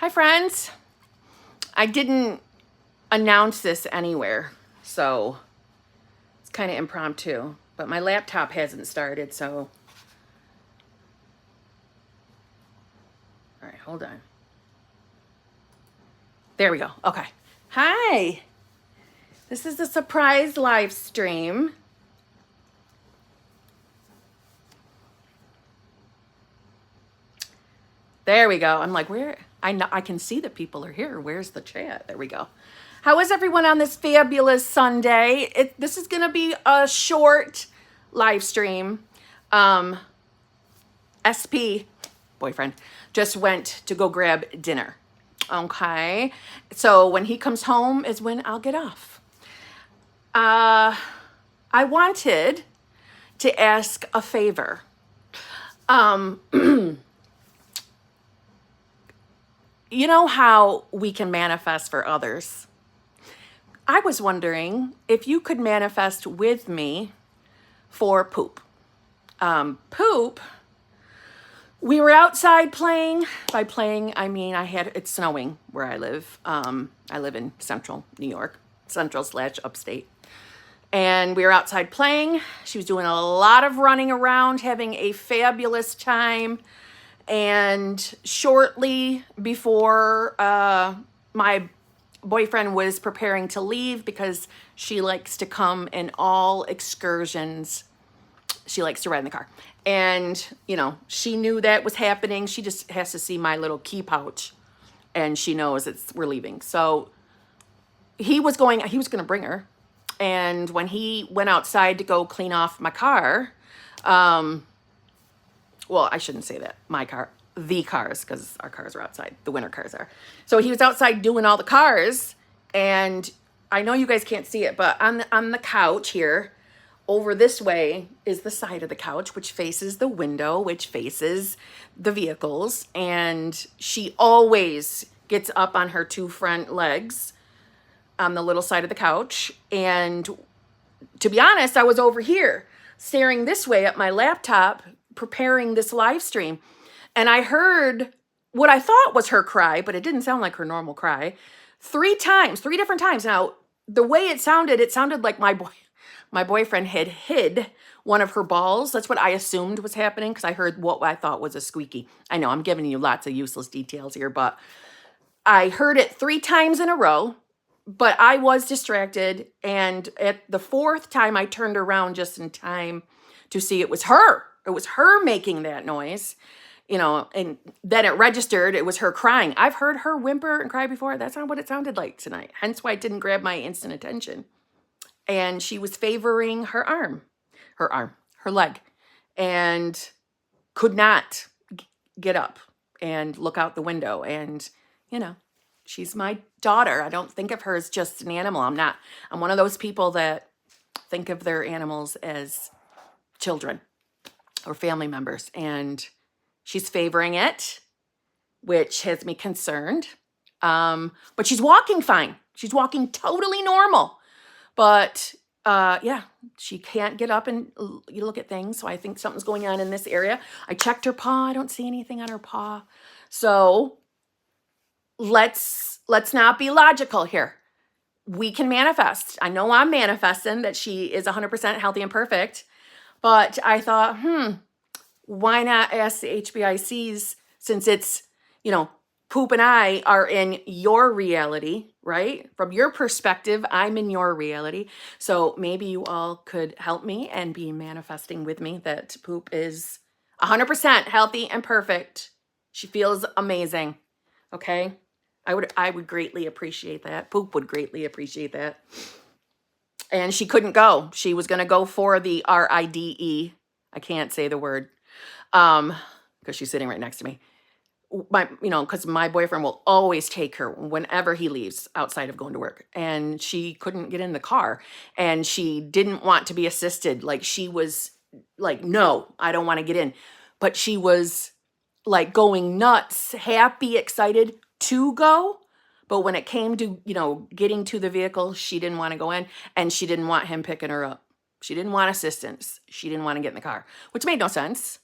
Hi, friends. I didn't announce this anywhere, so it's kind of impromptu, but my laptop hasn't started, so. All right, hold on. There we go. Okay. Hi. This is a surprise live stream. There we go. I'm like, where? I can see that people are here. Where's the chat? There we go. How is everyone on this fabulous Sunday? This is going to be a short live stream. SP, boyfriend, just went to go grab dinner. Okay. So when he comes home is when I'll get off. I wanted to ask a favor. You know how we can manifest for others? I was wondering if you could manifest with me for Poop. Poop, we were outside playing. By playing, I mean it's snowing where I live. I live in central New York, central/upstate. And we were outside playing. She was doing a lot of running around, having a fabulous time. And shortly before my boyfriend was preparing to leave, because she likes to come in all excursions, she likes to ride in the car. And, she knew that was happening. She just has to see my little key pouch and she knows we're leaving. So he was going to bring her. And when he went outside to go clean off my car, well, I shouldn't say that. My car, the cars, because our cars are outside. The winter cars are. So he was outside doing all the cars, and I know you guys can't see it, but on the couch here, over this way is the side of the couch, which faces the window, which faces the vehicles, and she always gets up on her two front legs on the little side of the couch. And to be honest, I was over here staring this way at my laptop, preparing this live stream, and I heard what I thought was her cry, but it didn't sound like her normal cry. Three different times. Now, the way it sounded like my boyfriend had hid one of her balls. That's what I assumed was happening, because I heard what I thought was a squeaky. I know I'm giving you lots of useless details here, but I heard it 3 times in a row, but I was distracted, and at the 4th time I turned around just in time to see it was her. It was her making that noise, and then it registered. It was her crying. I've heard her whimper and cry before. That's not what it sounded like tonight. Hence why it didn't grab my instant attention. And she was favoring her leg, and could not get up and look out the window. And, she's my daughter. I don't think of her as just an animal. I'm one of those people that think of their animals as children or family members, and she's favoring it, which has me concerned. But she's walking fine. She's walking totally normal. But she can't get up and look at things. So I think something's going on in this area. I checked her paw. I don't see anything on her paw. So let's not be logical here. We can manifest. I know I'm manifesting that she is 100% healthy and perfect. But I thought, why not ask the HBICs, since it's, Poop and I are in your reality, right? From your perspective, I'm in your reality. So maybe you all could help me and be manifesting with me that Poop is 100% healthy and perfect. She feels amazing. Okay? I would greatly appreciate that. Poop would greatly appreciate that. And she couldn't go. She was going to go for the RIDE. I can't say the word because she's sitting right next to me. Because my boyfriend will always take her whenever he leaves outside of going to work. And she couldn't get in the car. And she didn't want to be assisted. Like, she was like, no, I don't want to get in. But she was like going nuts, happy, excited to go. But when it came to, getting to the vehicle, she didn't want to go in, and she didn't want him picking her up. She didn't want assistance. She didn't want to get in the car, which made no sense,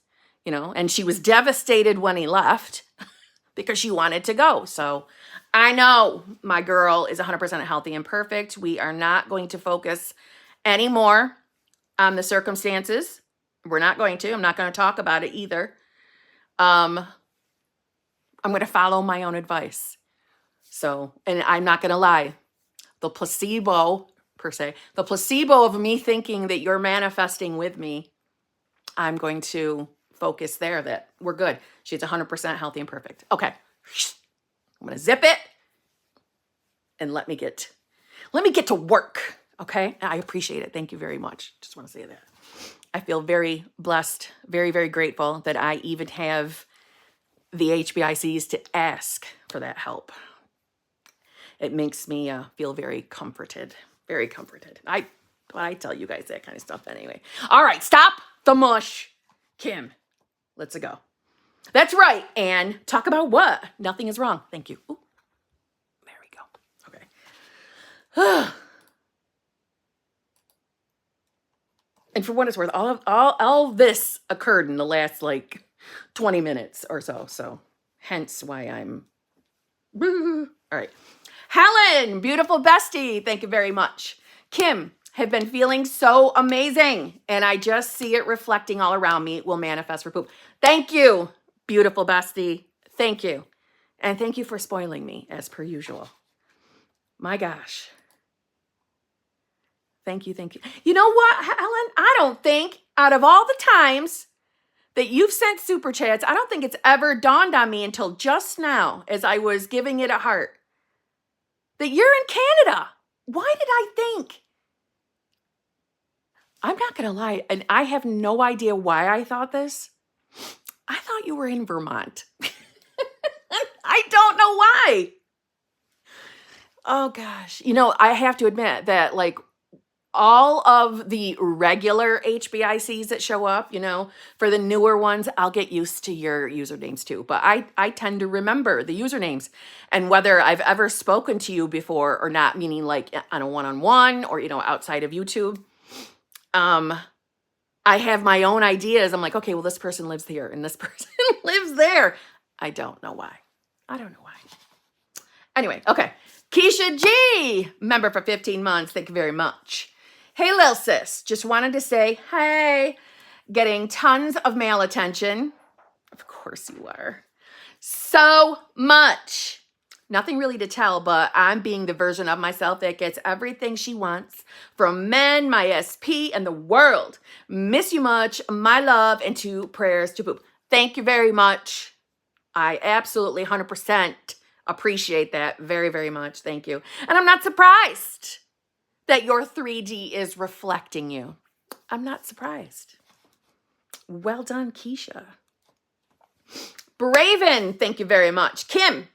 and she was devastated when he left because she wanted to go. So I know my girl is 100% healthy and perfect. We are not going to focus anymore on the circumstances. We're not going to. I'm not going to talk about it either. I'm going to follow my own advice. So, and I'm not going to lie. The placebo, per se, the placebo of me thinking that you're manifesting with me, I'm going to focus there that we're good. She's 100% healthy and perfect. Okay. I'm going to zip it and let me get to work. Okay. I appreciate it. Thank you very much. Just want to say that. I feel very blessed, very, very grateful that I even have the HBICs to ask for that help. It makes me feel very comforted, very comforted. I tell you guys that kind of stuff anyway. All right, stop the mush. Kim, let's go. That's right, Anne. Talk about what? Nothing is wrong. Thank you. Ooh, there we go. Okay. And for what it's worth, all this occurred in the last 20 minutes or so. So hence why I'm all right. Helen, beautiful bestie. Thank you very much. Kim, have been feeling so amazing. And I just see it reflecting all around me. Will manifest for poop. Thank you, beautiful bestie. Thank you. And thank you for spoiling me as per usual. My gosh. Thank you. Thank you. You know what, Helen? I don't think out of all the times that you've sent super chats, I don't think it's ever dawned on me until just now as I was giving it a heart that you're in Canada. Why did I think? I'm not going to lie, and I have no idea why I thought this. I thought you were in Vermont. I don't know why. Oh gosh. I have to admit that all of the regular HBICs that show up, for the newer ones, I'll get used to your usernames too. But I tend to remember the usernames and whether I've ever spoken to you before or not, meaning on a one-on-one or, outside of YouTube. I have my own ideas. I'm like, okay, well, this person lives here and this person lives there. I don't know why. Anyway, okay. Keisha G, member for 15 months. Thank you very much. Hey, Lil Sis, just wanted to say, hey, getting tons of male attention. Of course you are. So much. Nothing really to tell, but I'm being the version of myself that gets everything she wants from men, my SP, and the world. Miss you much. My love and 2 prayers to poop. Thank you very much. I absolutely 100% appreciate that very, very much. Thank you. And I'm not surprised that your 3D is reflecting you. I'm not surprised. Well done, Keisha. Braven, thank you very much. Kim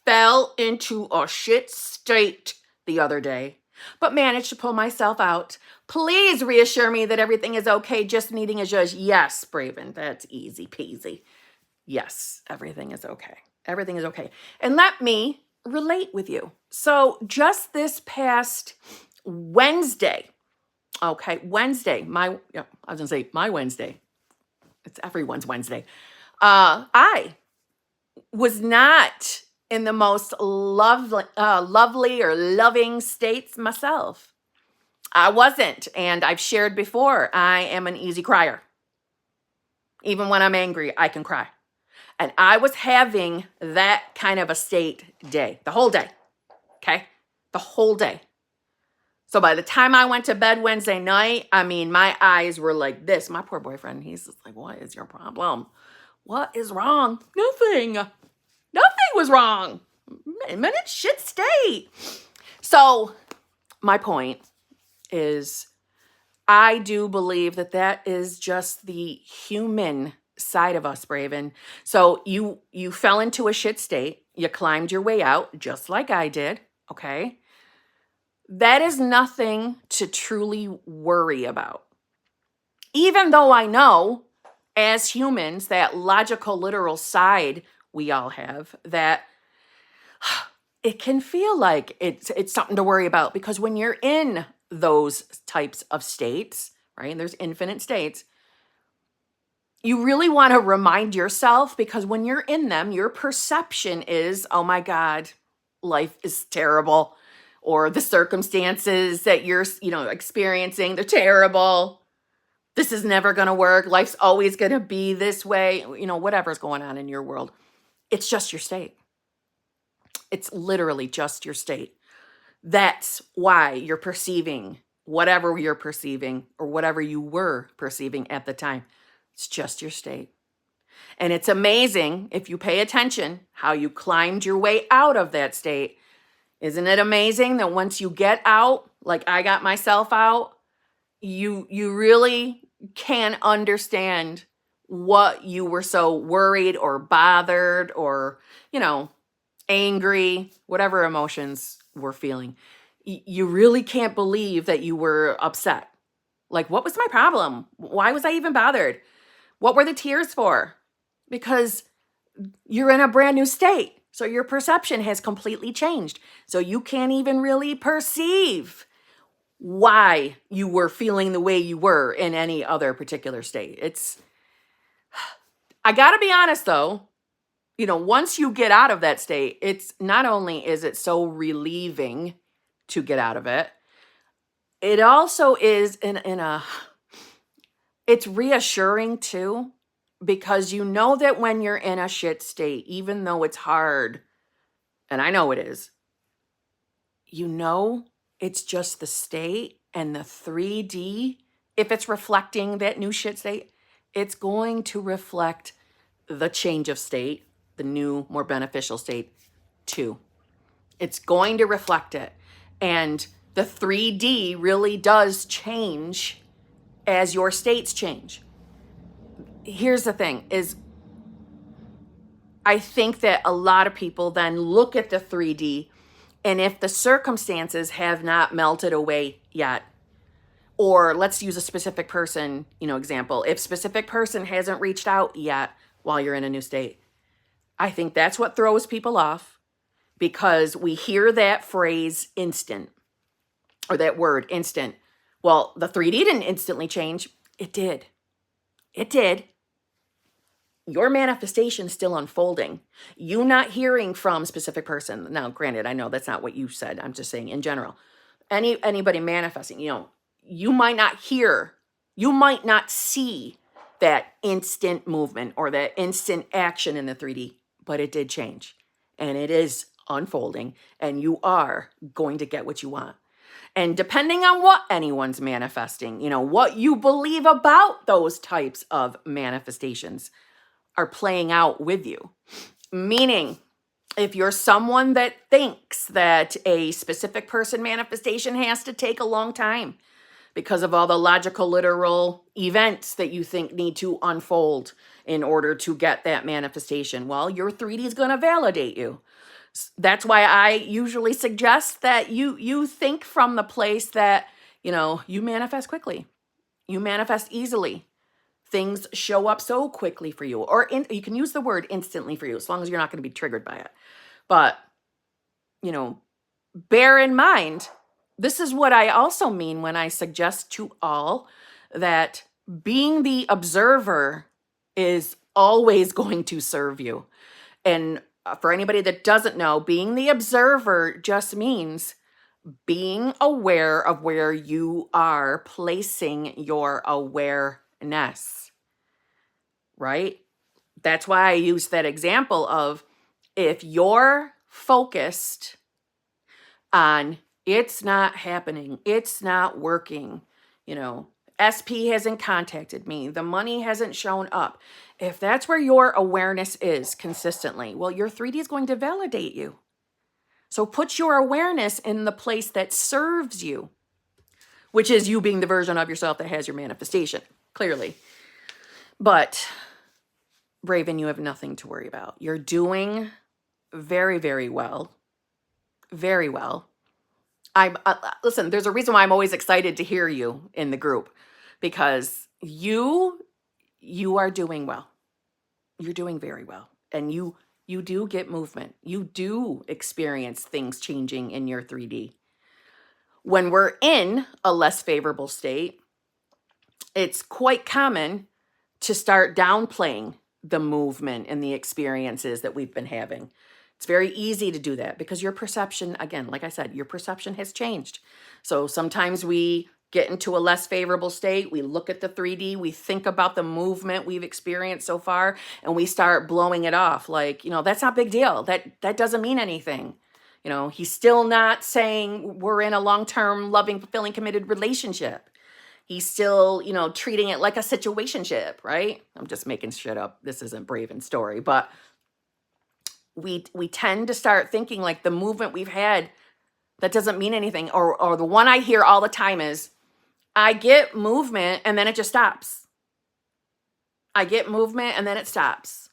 fell into a shit state the other day, but managed to pull myself out. Please reassure me that everything is okay, just needing a judge. Yes, Braven, that's easy peasy. Yes, everything is okay. Everything is okay. And let me relate with you. So just this past Wednesday, okay, Wednesday, my Wednesday. It's everyone's Wednesday. I was not in the most lovely or loving states myself. I wasn't, and I've shared before, I am an easy crier. Even when I'm angry, I can cry. And I was having that kind of a state day, the whole day, okay? The whole day. So by the time I went to bed Wednesday night, my eyes were like this. My poor boyfriend, he's just like, what is your problem? What is wrong? Nothing. Nothing was wrong. I'm in a shit state. So my point is, I do believe that is just the human side of us, Braven. So you fell into a shit state. You climbed your way out, just like I did, okay? That is nothing to truly worry about. Even though I know, as humans, that logical, literal side we all have, that it can feel like it's something to worry about, because when you're in those types of states, right, and there's infinite states, you really want to remind yourself, because when you're in them, your perception is, oh my God, life is terrible. Or the circumstances that you're, experiencing, they're terrible. This is never going to work. Life's always going to be this way. Whatever's going on in your world. It's just your state. It's literally just your state. That's why you're perceiving whatever you're perceiving or whatever you were perceiving at the time. It's just your state. And it's amazing, if you pay attention, how you climbed your way out of that state. Isn't it amazing that once you get out, like I got myself out, you really can understand what you were so worried or bothered or, angry, whatever emotions we're feeling. You really can't believe that you were upset. Like, what was my problem? Why was I even bothered? What were the tears for? Because you're in a brand new state. So your perception has completely changed. So you can't even really perceive why you were feeling the way you were in any other particular state. I gotta be honest though, once you get out of that state, it's not only is it so relieving to get out of it, it also is it's reassuring too, because you know that when you're in a shit state, even though it's hard, and I know it is, it's just the state, and the 3D, if it's reflecting that new shit state, it's going to reflect the change of state, the new, more beneficial state too. It's going to reflect it. And the 3D really does change as your states change. Here's the thing is, I think that a lot of people then look at the 3D, and if the circumstances have not melted away yet, or let's use a specific person, example, if specific person hasn't reached out yet while you're in a new state, I think that's what throws people off, because we hear that phrase instant, or that word instant. Well, the 3D didn't instantly change. It did. It did. Your manifestation is still unfolding. You not hearing from a specific person. Now, granted, I know that's not what you said. I'm just saying in general. Anybody manifesting, you might not hear, you might not see that instant movement or that instant action in the 3D, but it did change. And it is unfolding, and you are going to get what you want. And depending on what anyone's manifesting, what you believe about those types of manifestations are playing out with you. Meaning, if you're someone that thinks that a specific person manifestation has to take a long time because of all the logical, literal events that you think need to unfold in order to get that manifestation, well, your 3D is going to validate you. That's why I usually suggest that you think from the place that, you manifest quickly. You manifest easily. Things show up so quickly for you. Or you can use the word instantly for you, as long as you're not going to be triggered by it. But, bear in mind, this is what I also mean when I suggest to all that being the observer is always going to serve you. And for anybody that doesn't know, being the observer just means being aware of where you are placing your awareness, right? That's why I use that example of, if you're focused on it's not happening, it's not working, SP hasn't contacted me, the money hasn't shown up. If that's where your awareness is consistently, well, your 3D is going to validate you. So put your awareness in the place that serves you, which is you being the version of yourself that has your manifestation, clearly. But Raven, you have nothing to worry about. You're doing very, very well. Very well. Listen, there's a reason why I'm always excited to hear you in the group, because you are doing well. You're doing very well. And you do get movement. You do experience things changing in your 3D. When we're in a less favorable state, it's quite common to start downplaying the movement and the experiences that we've been having. It's very easy to do that because your perception, again, like I said, your perception has changed. So sometimes we get into a less favorable state. We look at the 3D, we think about the movement we've experienced so far, and we start blowing it off. Like, that's not a big deal. That doesn't mean anything. He's still not saying we're in a long-term, loving, fulfilling, committed relationship. He's still, treating it like a situationship, right? I'm just making shit up. This isn't Braven's story, but we tend to start thinking like the movement we've had, that doesn't mean anything. Or the one I hear all the time is, I get movement and then it just stops. I get movement and then it stops.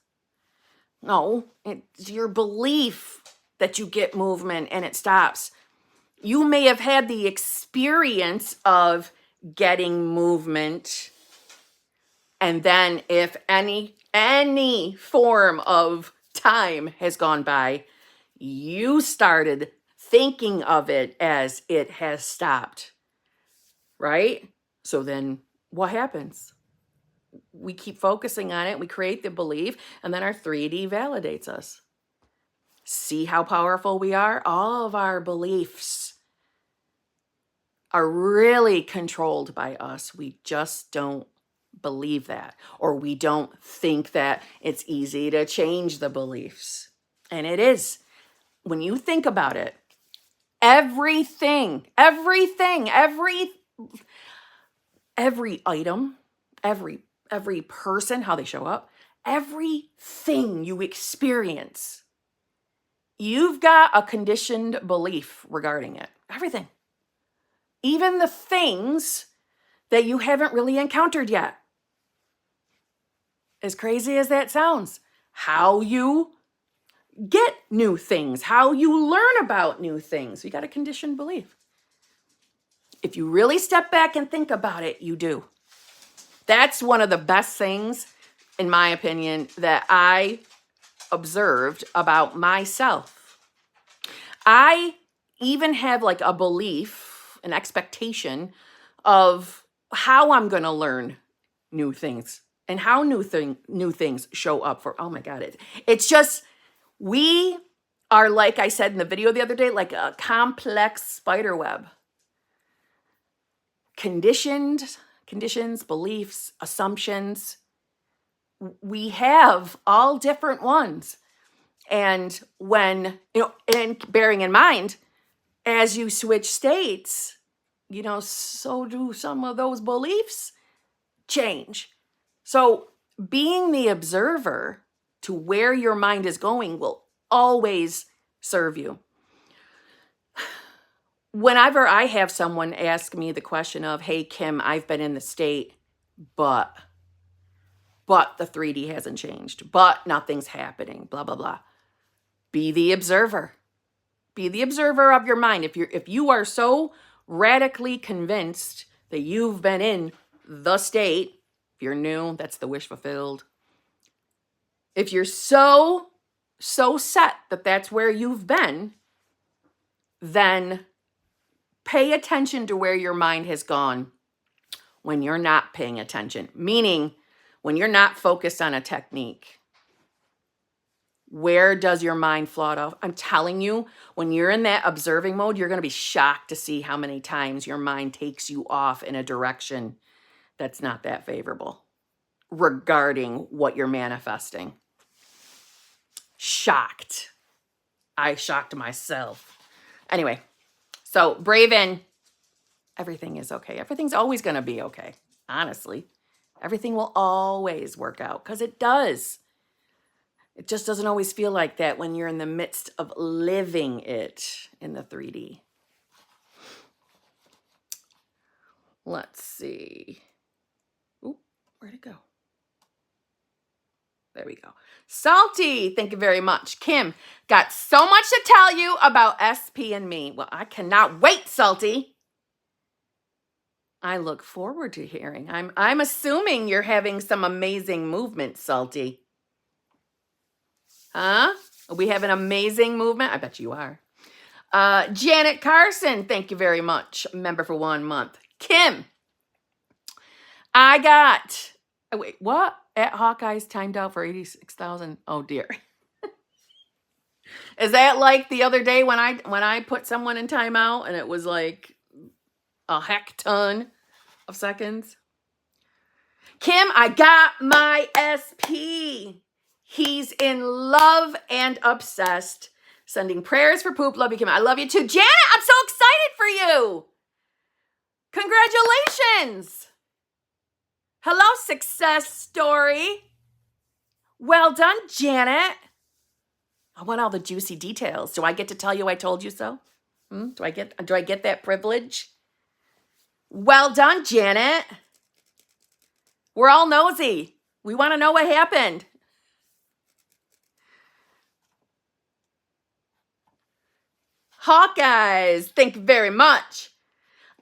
No, it's your belief that you get movement and it stops. You may have had the experience of getting movement, and then if any form of time has gone by, you started thinking of it as it has stopped, right? So then what happens? We keep focusing on it, we create the belief, and then our 3D validates us. See how powerful we are? All of our beliefs are really controlled by us. We just don't believe that, or we don't think that it's easy to change the beliefs. And it is. When you think about it, everything, every item, every person, how they show up, everything you experience, you've got a conditioned belief regarding it. Everything. Even the things that you haven't really encountered yet. As crazy as that sounds, how you get new things, how you learn about new things. You got a conditioned belief. If you really step back and think about it, you do. That's one of the best things, in my opinion, that I observed about myself. I even have like a belief, an expectation of how I'm going to learn new things and how new things show up for, oh my God, it's just, we are, like I said in the video the other day, like a complex spider web. Conditions, beliefs, assumptions. We have all different ones. And when, and bearing in mind, as you switch states, so do some of those beliefs change. So being the observer to where your mind is going will always serve you. Whenever I have someone ask me the question of, hey, Kim, I've been in the state, but the 3D hasn't changed, but nothing's happening, blah, blah, blah. Be the observer. Be the observer of your mind. If you are so radically convinced that you've been in the state, if you're new, that's the wish fulfilled. If you're so set that that's where you've been, then pay attention to where your mind has gone when you're not paying attention, meaning when you're not focused on a technique. Where does your mind float off? I'm telling you, when you're in that observing mode, you're going to be shocked to see how many times your mind takes you off in a direction that's not that favorable regarding what you're manifesting. Shocked. I shocked myself. Anyway, so Braven, everything is okay. Everything's always going to be okay. Honestly, everything will always work out because it does. It just doesn't always feel like that when you're in the midst of living it in the 3D. Let's see. Oop, where'd it go? There we go. Salty, thank you very much. Kim, got so much to tell you about SP and me. Well, I cannot wait, Salty. I look forward to hearing. I'm assuming you're having some amazing movement, Salty. Huh? We have an amazing movement? I bet you are. Janet Carson, thank you very much. Member for 1 month. Kim, I got Oh, wait, what? At Hawkeye's timed out for 86,000. Oh dear. Is that like the other day when I put someone in timeout and it was like a heck ton of seconds? Kim, I got my SP. He's in love and obsessed. Sending prayers for poop. Love you, Kim. I love you too. Janet, I'm so excited for you. Congratulations. Hello, success story. Well done, Janet. I want all the juicy details. Do I get to tell you I told you so? Do I get that privilege? Well done, Janet. We're all nosy. We want to know what happened. Hawkeyes, thank you very much.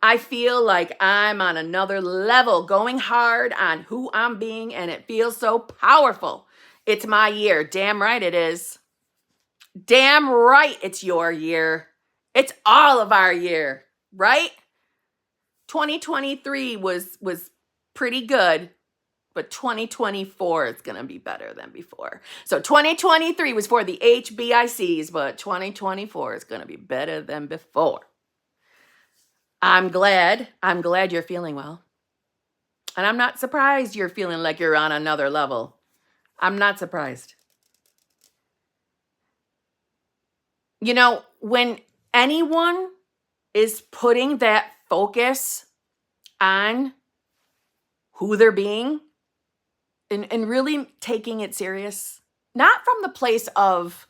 I feel like I'm on another level, going hard on who I'm being, and it feels so powerful. It's my year. Damn right it is. Damn right it's your year. It's all of our year, right? 2023 was pretty good, but 2024 is going to be better than before. So 2023 was for the HBICs, but 2024 is going to be better than before. I'm glad you're feeling well. And I'm not surprised you're feeling like you're on another level. I'm not surprised. You know, when anyone is putting that focus on who they're being and really taking it serious, not from the place of,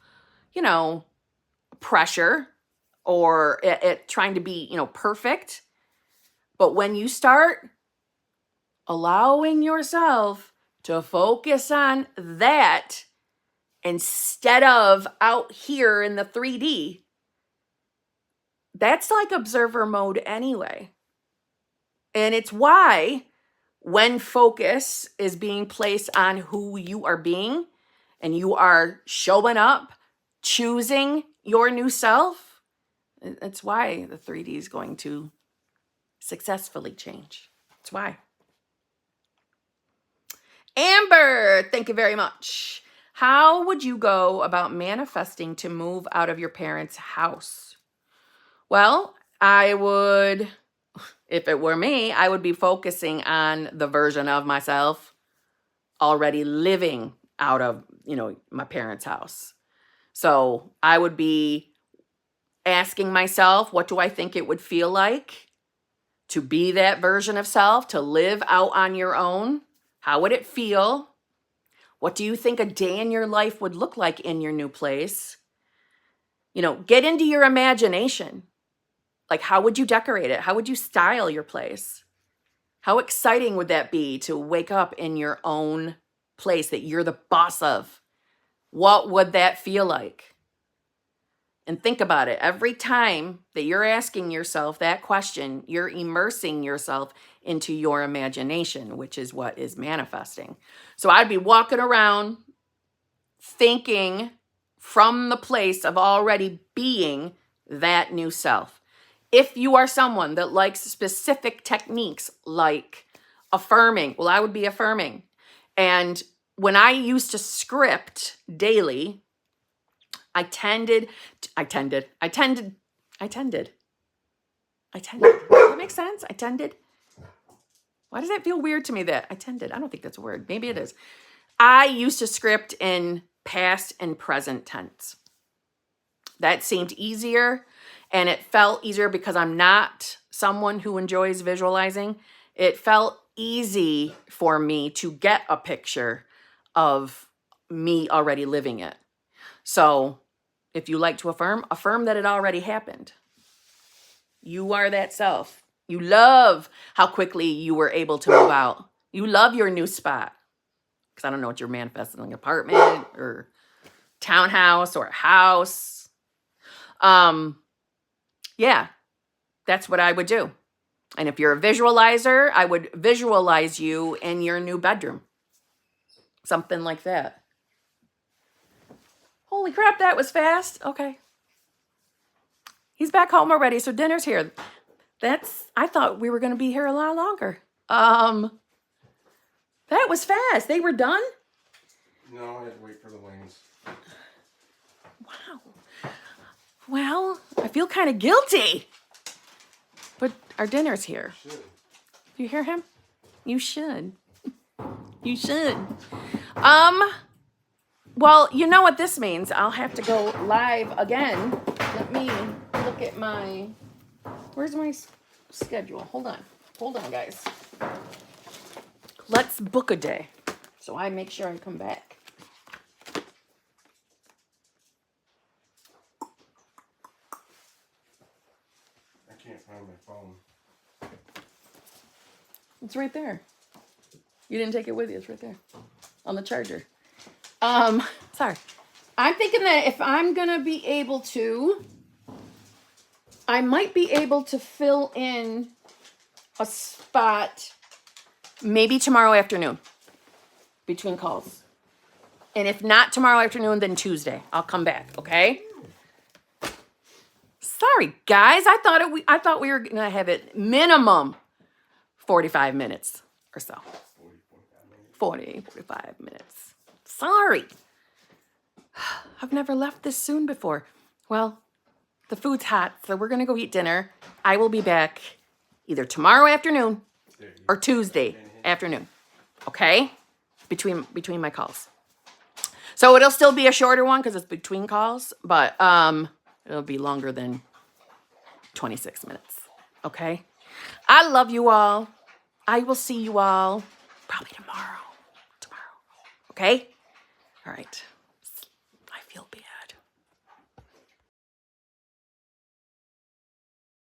pressure or it trying to be, perfect, but when you start allowing yourself to focus on that instead of out here in the 3D, that's like observer mode anyway. And it's why when focus is being placed on who you are being and you are showing up, choosing your new self, it's why the 3D is going to successfully change. That's why. Amber, thank you very much. How would you go about manifesting to move out of your parents' house? Well, I would, if it were me, I would be focusing on the version of myself already living out of, my parents' house. So I would be asking myself, what do I think it would feel like to be that version of self, to live out on your own? How would it feel? What do you think a day in your life would look like in your new place? Get into your imagination. Like, how would you decorate it? How would you style your place? How exciting would that be to wake up in your own place that you're the boss of? What would that feel like? And think about it. Every time that you're asking yourself that question, you're immersing yourself into your imagination, which is what is manifesting. So I'd be walking around thinking from the place of already being that new self. If you are someone that likes specific techniques like affirming, well, I would be affirming. And when I used to script daily, I tended. Does that make sense? I tended. Why does that feel weird to me that I tended? I don't think that's a word. Maybe it is. I used to script in past and present tense. That seemed easier, and it felt easier because I'm not someone who enjoys visualizing. It felt easy for me to get a picture of me already living it. So if you like to affirm that it already happened. You are that self. You love how quickly you were able to move out. You love your new spot. Because I don't know what you're manifesting, an apartment or townhouse or a house. Yeah, that's what I would do. And if you're a visualizer, I would visualize you in your new bedroom. Something like that. Holy crap, that was fast. Okay. He's back home already, so dinner's here. I thought we were going to be here a lot longer. That was fast. They were done? No, I had to wait for the wings. Wow. Well, I feel kind of guilty. But our dinner's here. You should. You hear him? You should. You should. Well, you know what this means. I'll have to go live again. Let me look at my... Where's my schedule? Hold on, guys. Let's book a day so I make sure I come back. I can't find my phone. It's right there. You didn't take it with you. It's right there on the charger. Sorry. I'm thinking that if I'm going to be able to, I might be able to fill in a spot maybe tomorrow afternoon between calls. And if not tomorrow afternoon, then Tuesday. I'll come back, okay? Sorry, guys. I thought we were going to have it minimum 45 minutes or so. 45 minutes. Sorry. I've never left this soon before. Well, the food's hot, so we're going to go eat dinner. I will be back either tomorrow afternoon or Tuesday afternoon. Okay? Between my calls. So it'll still be a shorter one because it's between calls, but it'll be longer than 26 minutes. Okay? I love you all. I will see you all probably tomorrow. Okay? All right.